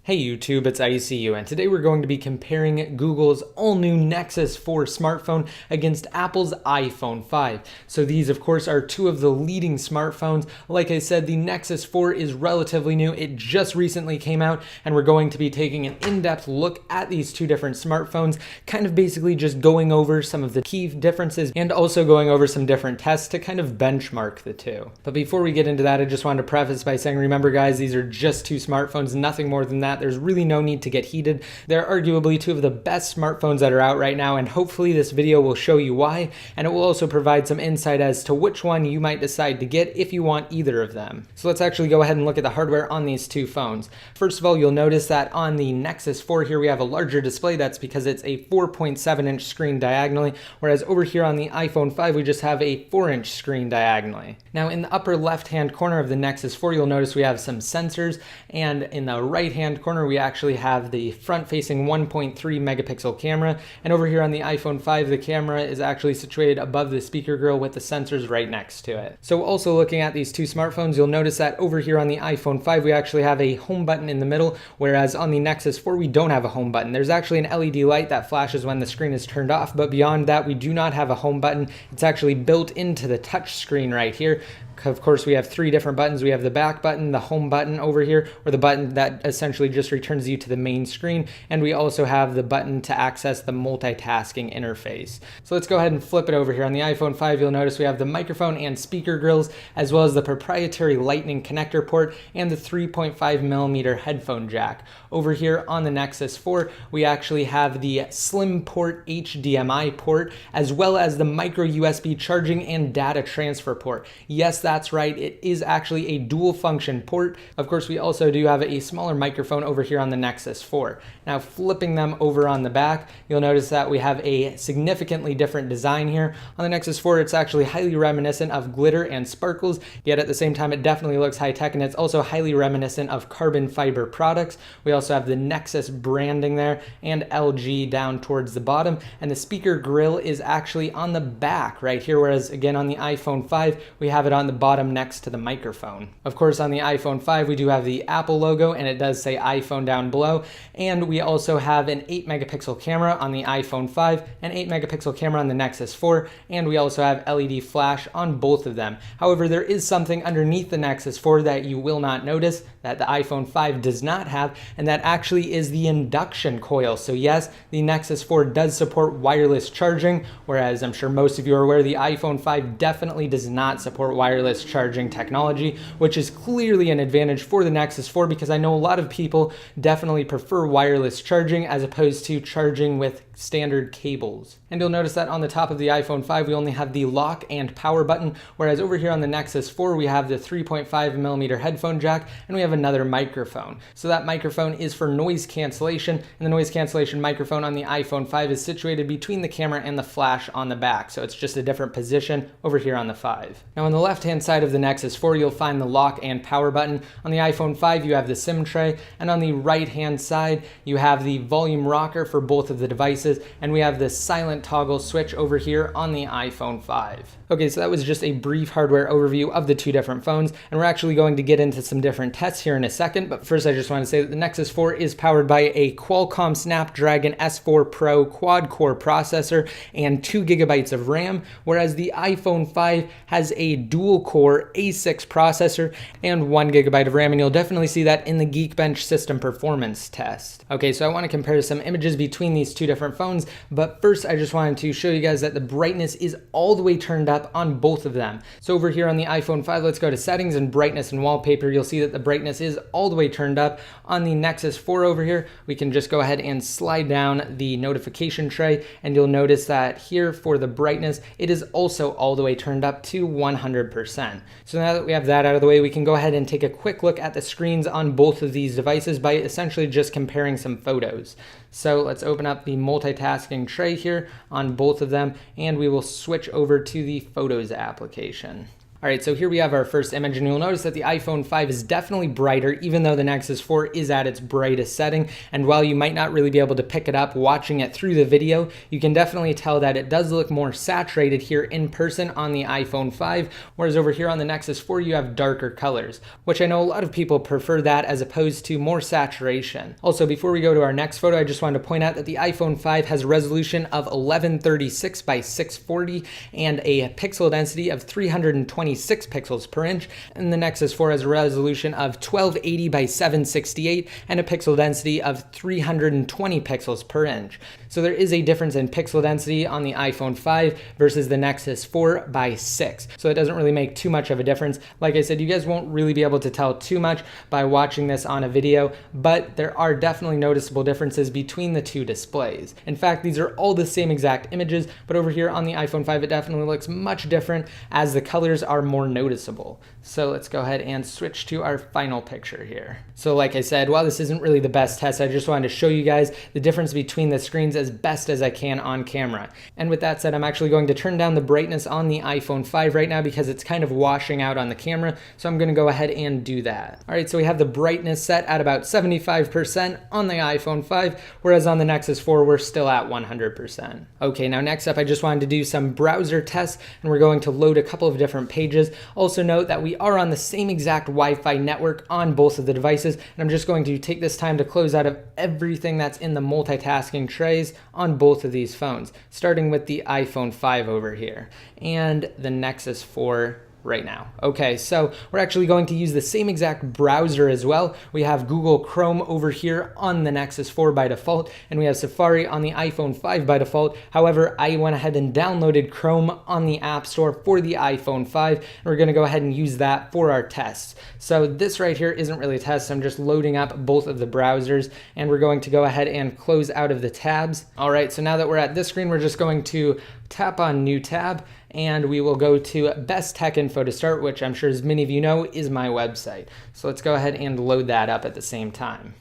Hey YouTube, it's ICU, and today we're going to be comparing Google's all-new Nexus 4 smartphone against Apple's iPhone 5. So these, of course, are two of the leading smartphones. Like I said, the Nexus 4 is relatively new. It just recently came out, and we're going to be taking an in-depth look at these two different smartphones, kind of basically just going over some of the key differences and also going over some different tests to kind of benchmark the two. But before we get into that, I just wanted to preface by saying, remember guys, these are just two smartphones, nothing more than that. There's really no need to get heated. They're arguably two of the best smartphones that are out right now, and hopefully this video will show you why, and it will also provide some insight as to which one you might decide to get if you want either of them. So let's actually go ahead and look at the hardware on these two phones. First of all, you'll notice that on the Nexus 4 here we have a larger display. That's because it's a 4.7-inch screen diagonally, whereas over here on the iPhone 5 we just have a 4-inch screen diagonally. Now in the upper left-hand corner of the Nexus 4 you'll notice we have some sensors, and in the right-hand corner we actually have the front-facing 1.3 megapixel camera, and over here on the iPhone 5 the camera is actually situated above the speaker grill with the sensors right next to it. So also looking at these two smartphones, you'll notice that over here on the iPhone 5 we actually have a home button in the middle, whereas on the Nexus 4 we don't have a home button. There's actually an LED light that flashes when the screen is turned off, but beyond that we do not have a home button. It's actually built into the touch screen right here. Of course, we have three different buttons. We have the back button, the home button over here, or the button that essentially just returns you to the main screen, and we also have the button to access the multitasking interface. So let's go ahead and flip it over here. On the iPhone 5, you'll notice we have the microphone and speaker grills, as well as the proprietary Lightning connector port and the 3.5mm headphone jack. Over here on the Nexus 4, we actually have the Slim Port HDMI port, as well as the micro USB charging and data transfer port. Yes, that's right, it is actually a dual function port. Of course, we also do have a smaller microphone over here on the Nexus 4. Now flipping them over on the back, you'll notice that we have a significantly different design here. On the Nexus 4, it's actually highly reminiscent of glitter and sparkles, yet at the same time it definitely looks high-tech, and it's also highly reminiscent of carbon fiber products. We also have the Nexus branding there and LG down towards the bottom, and the speaker grill is actually on the back right here, whereas again on the iPhone 5 we have it on the bottom next to the microphone. Of course, on the iPhone 5 we do have the Apple logo, and it does say iPhone down below, and we also have an 8 megapixel camera on the iPhone 5, an 8 megapixel camera on the Nexus 4, and we also have LED flash on both of them. However, there is something underneath the Nexus 4 that you will not notice that the iPhone 5 does not have, and that actually is the induction coil. So yes, the Nexus 4 does support wireless charging, whereas I'm sure most of you are aware the iPhone 5 definitely does not support wireless charging technology, which is clearly an advantage for the Nexus 4 because I know a lot of people definitely prefer wireless charging as opposed to charging with standard cables. And you'll notice that on the top of the iPhone 5 we only have the lock and power button, whereas over here on the Nexus 4 we have the 3.5mm headphone jack, and we have another microphone. So that microphone is for noise cancellation, and the noise cancellation microphone on the iPhone 5 is situated between the camera and the flash on the back, so it's just a different position over here on the 5. Now on the left hand side of the Nexus 4 you'll find the lock and power button. On the iPhone 5 you have the SIM tray, and on the right hand side you have the volume rocker for both of the devices, and we have the silent toggle switch over here on the iPhone 5. Okay, so that was just a brief hardware overview of the two different phones, and we're actually going to get into some different tests here in a second, but first I just want to say that the Nexus 4 is powered by a Qualcomm Snapdragon S4 Pro quad-core processor and 2 gigabytes of RAM, whereas the iPhone 5 has a dual-core A6 processor and 1 gigabyte of RAM, and you'll definitely see that in the Geekbench system performance test. Okay, so I want to compare some images between these two different phones, but first I just wanted to show you guys that the brightness is all the way turned up on both of them. So over here on the iPhone 5, let's go to settings and brightness and wallpaper. You'll see that the brightness is all the way turned up. On the Nexus 4 over here, we can just go ahead and slide down the notification tray, and you'll notice that here for the brightness, it is also all the way turned up to 100%. So now that we have that out of the way, we can go ahead and take a quick look at the screens on both of these devices by essentially just comparing some photos. So let's open up the multitasking tray here on both of them, and we will switch over to the Photos application. All right, so here we have our first image, and you'll notice that the iPhone 5 is definitely brighter, even though the Nexus 4 is at its brightest setting. And while you might not really be able to pick it up watching it through the video, you can definitely tell that it does look more saturated here in person on the iPhone 5, whereas over here on the Nexus 4, you have darker colors, which I know a lot of people prefer that as opposed to more saturation. Also, before we go to our next photo, I just wanted to point out that the iPhone 5 has a resolution of 1136 by 640 and a pixel density of 326 pixels per inch, and the Nexus 4 has a resolution of 1280 by 768 and a pixel density of 320 pixels per inch. So there is a difference in pixel density on the iPhone 5 versus the Nexus 4 by 6. So it doesn't really make too much of a difference. Like I said, you guys won't really be able to tell too much by watching this on a video, but there are definitely noticeable differences between the two displays. In fact, these are all the same exact images, but over here on the iPhone 5, it definitely looks much different as the colors are more noticeable. So let's go ahead and switch to our final picture here. So like I said, while this isn't really the best test, I just wanted to show you guys the difference between the screens as best as I can on camera. And with that said, I'm actually going to turn down the brightness on the iPhone 5 right now because it's kind of washing out on the camera. So I'm going to go ahead and do that. All right, so we have the brightness set at about 75% on the iPhone 5, whereas on the Nexus 4, we're still at 100%. Okay, now next up, I just wanted to do some browser tests, and we're going to load a couple of different pages. Also note that we are on the same exact Wi-Fi network on both of the devices, and I'm just going to take this time to close out of everything that's in the multitasking trays on both of these phones, starting with the iPhone 5 over here and the Nexus 4 right now. Okay, so we're actually going to use the same exact browser as well. We have Google Chrome over here on the Nexus 4 by default, and we have Safari on the iPhone 5 by default. However, I went ahead and downloaded Chrome on the App Store for the iPhone 5, and we're going to go ahead and use that for our tests. So this right here isn't really a test. I'm just loading up both of the browsers, and we're going to go ahead and close out of the tabs. All right, so now that we're at this screen, we're just going to tap on New Tab, and we will go to Best Tech Info to start, which I'm sure as many of you know is my website. So let's go ahead and load that up at the same time.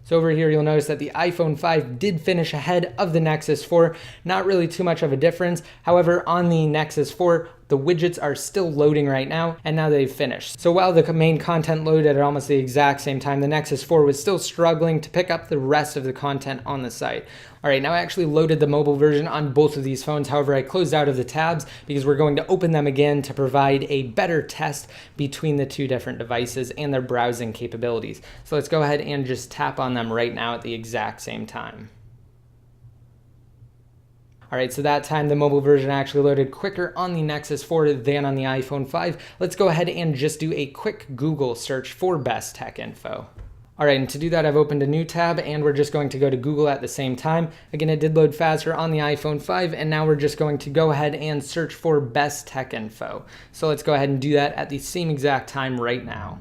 So over here, you'll notice that the iPhone 5 did finish ahead of the Nexus 4. Not really too much of a difference. However, on the Nexus 4, the widgets are still loading right now, and now they've finished. So while the main content loaded at almost the exact same time, the Nexus 4 was still struggling to pick up the rest of the content on the site. All right, now I actually loaded the mobile version on both of these phones. However, I closed out of the tabs because we're going to open them again to provide a better test between the two different devices and their browsing capabilities. So let's go ahead and just tap on them right now at the exact same time. All right, so that time the mobile version actually loaded quicker on the Nexus 4 than on the iPhone 5. Let's go ahead and just do a quick Google search for Best Tech Info. All right, and to do that, I've opened a new tab, and we're just going to go to Google at the same time. Again, it did load faster on the iPhone 5, and now we're just going to go ahead and search for Best Tech Info. So let's go ahead and do that at the same exact time right now.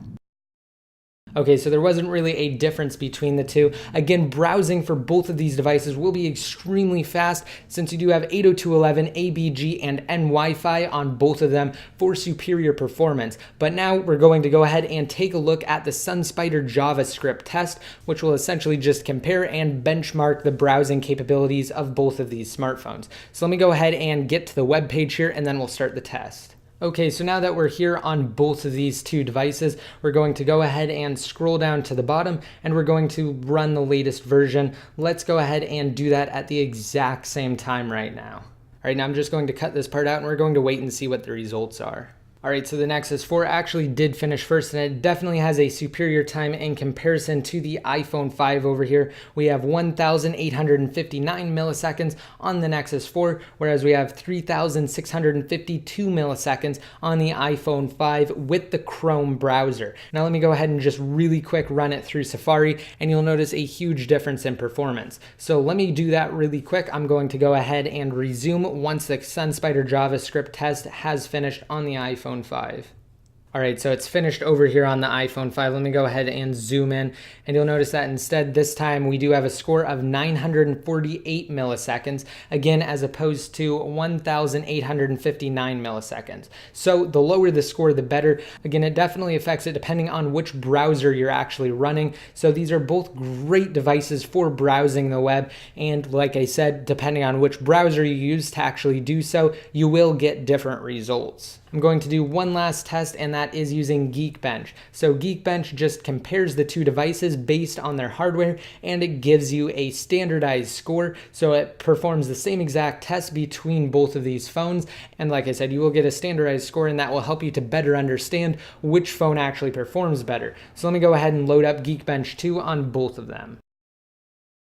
Okay, so there wasn't really a difference between the two. Again, browsing for both of these devices will be extremely fast since you do have 802.11, ABG, and N-Wi-Fi on both of them for superior performance. But now we're going to go ahead and take a look at the SunSpider JavaScript test, which will essentially just compare and benchmark the browsing capabilities of both of these smartphones. So let me go ahead and get to the web page here, and then we'll start the test. Okay, so now that we're here on both of these two devices, we're going to go ahead and scroll down to the bottom, and we're going to run the latest version. Let's go ahead and do that at the exact same time right now. All right, now I'm just going to cut this part out, and we're going to wait and see what the results are. All right, so the Nexus 4 actually did finish first, and it definitely has a superior time in comparison to the iPhone 5 over here. We have 1,859 milliseconds on the Nexus 4, whereas we have 3,652 milliseconds on the iPhone 5 with the Chrome browser. Now let me go ahead and just really quick run it through Safari, and you'll notice a huge difference in performance. So let me do that really quick. I'm going to go ahead and resume once the SunSpider JavaScript test has finished on the iPhone 5. All right, so it's finished over here on the iPhone 5. Let me go ahead and zoom in, and you'll notice that instead this time we do have a score of 948 milliseconds, again, as opposed to 1,859 milliseconds. So the lower the score, the better. Again, it definitely affects it depending on which browser you're actually running. So these are both great devices for browsing the web, and like I said, depending on which browser you use to actually do so, you will get different results. I'm going to do one last test, and that is using Geekbench. So Geekbench just compares the two devices based on their hardware, and it gives you a standardized score. So it performs the same exact test between both of these phones. And like I said, you will get a standardized score, and that will help you to better understand which phone actually performs better. So let me go ahead and load up Geekbench 2 on both of them.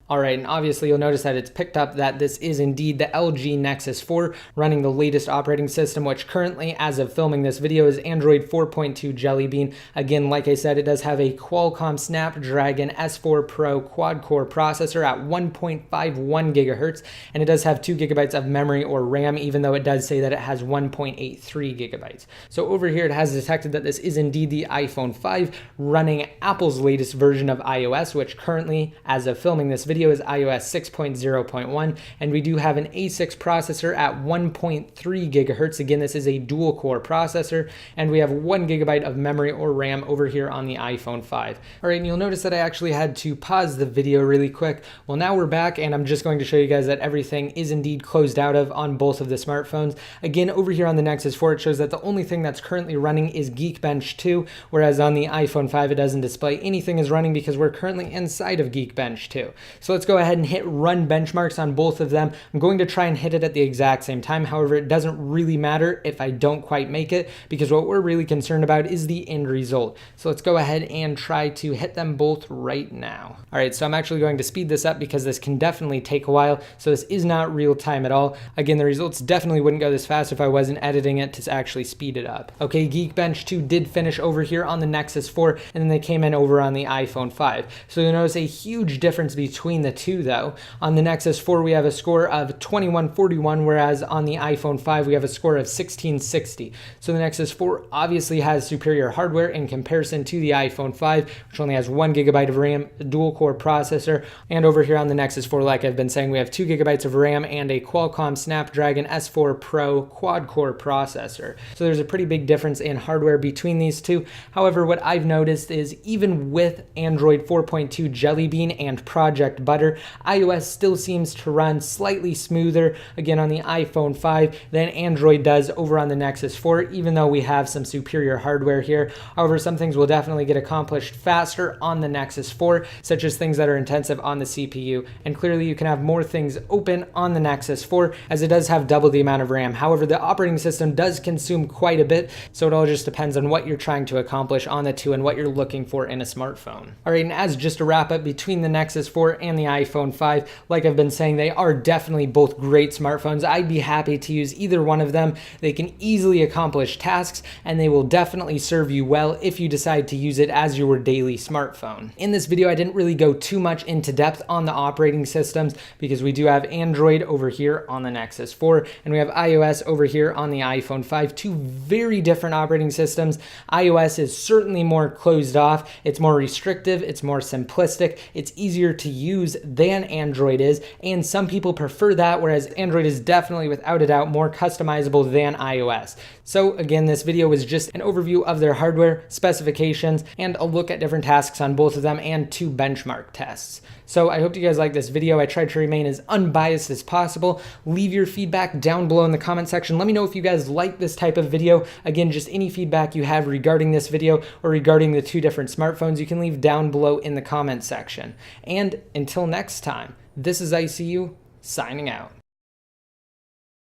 All right, and obviously you'll notice that it's picked up that this is indeed the LG Nexus 4 running the latest operating system, which currently, as of filming this video, is Android 4.2 Jelly Bean. Again, like I said, it does have a Qualcomm Snapdragon S4 Pro quad-core processor at 1.51 gigahertz, and it does have 2 gigabytes of memory or RAM, even though it does say that it has 1.83 gigabytes. So over here, it has detected that this is indeed the iPhone 5 running Apple's latest version of iOS, which currently, as of filming this video, is iOS 6.0.1, and we do have an A6 processor at 1.3 gigahertz. Again, this is a dual core processor, and we have 1 gigabyte of memory or RAM over here on the iPhone 5. All right, and you'll notice that I actually had to pause the video really quick. Well, now we're back, and I'm just going to show you guys that everything is indeed closed out of on both of the smartphones. Again, over here on the Nexus 4, it shows that the only thing that's currently running is Geekbench 2, whereas on the iPhone 5, it doesn't display anything is running because we're currently inside of Geekbench 2. So let's go ahead and hit run benchmarks on both of them. I'm going to try and hit it at the exact same time. However, it doesn't really matter if I don't quite make it, because what we're really concerned about is the end result. So let's go ahead and try to hit them both right now. All right, so I'm actually going to speed this up because this can definitely take a while. So this is not real time at all. Again, the results definitely wouldn't go this fast if I wasn't editing it to actually speed it up. Okay, Geekbench 2 did finish over here on the Nexus 4, and then they came in over on the iPhone 5. So you'll notice a huge difference between the two though. On the Nexus 4, we have a score of 2141, whereas on the iPhone 5, we have a score of 1660. So the Nexus 4 obviously has superior hardware in comparison to the iPhone 5, which only has 1 gigabyte of RAM, a dual core processor, and over here on the Nexus 4, like I've been saying, we have 2 gigabytes of RAM and a Qualcomm Snapdragon S4 Pro quad-core processor. So there's a pretty big difference in hardware between these two. However, what I've noticed is even with Android 4.2 Jelly Bean and Project Butter, iOS still seems to run slightly smoother, again, on the iPhone 5 than Android does over on the Nexus 4, even though we have some superior hardware here. However, some things will definitely get accomplished faster on the Nexus 4, such as things that are intensive on the CPU, and clearly you can have more things open on the Nexus 4, as it does have double the amount of RAM. However, the operating system does consume quite a bit, so it all just depends on what you're trying to accomplish on the two and what you're looking for in a smartphone. All right, and as just a wrap up between the Nexus 4 and the iPhone 5, like I've been saying, they are definitely both great smartphones. I'd be happy to use either one of them. They can easily accomplish tasks, and they will definitely serve you well if you decide to use it as your daily smartphone. In this video, I didn't really go too much into depth on the operating systems because we do have Android over here on the Nexus 4, and we have iOS over here on the iPhone 5, two very different operating systems. iOS is certainly more closed off, it's more restrictive, it's more simplistic, it's easier to use than Android is, and some people prefer that, whereas Android is definitely, without a doubt, more customizable than iOS. So again, this video was just an overview of their hardware, specifications, and a look at different tasks on both of them and 2 benchmark tests. So I hope you guys like this video. I tried to remain as unbiased as possible. Leave your feedback down below in the comment section. Let me know if you guys like this type of video. Again, just any feedback you have regarding this video or regarding the 2 different smartphones, you can leave down below in the comment section. And until next time, this is ICU signing out.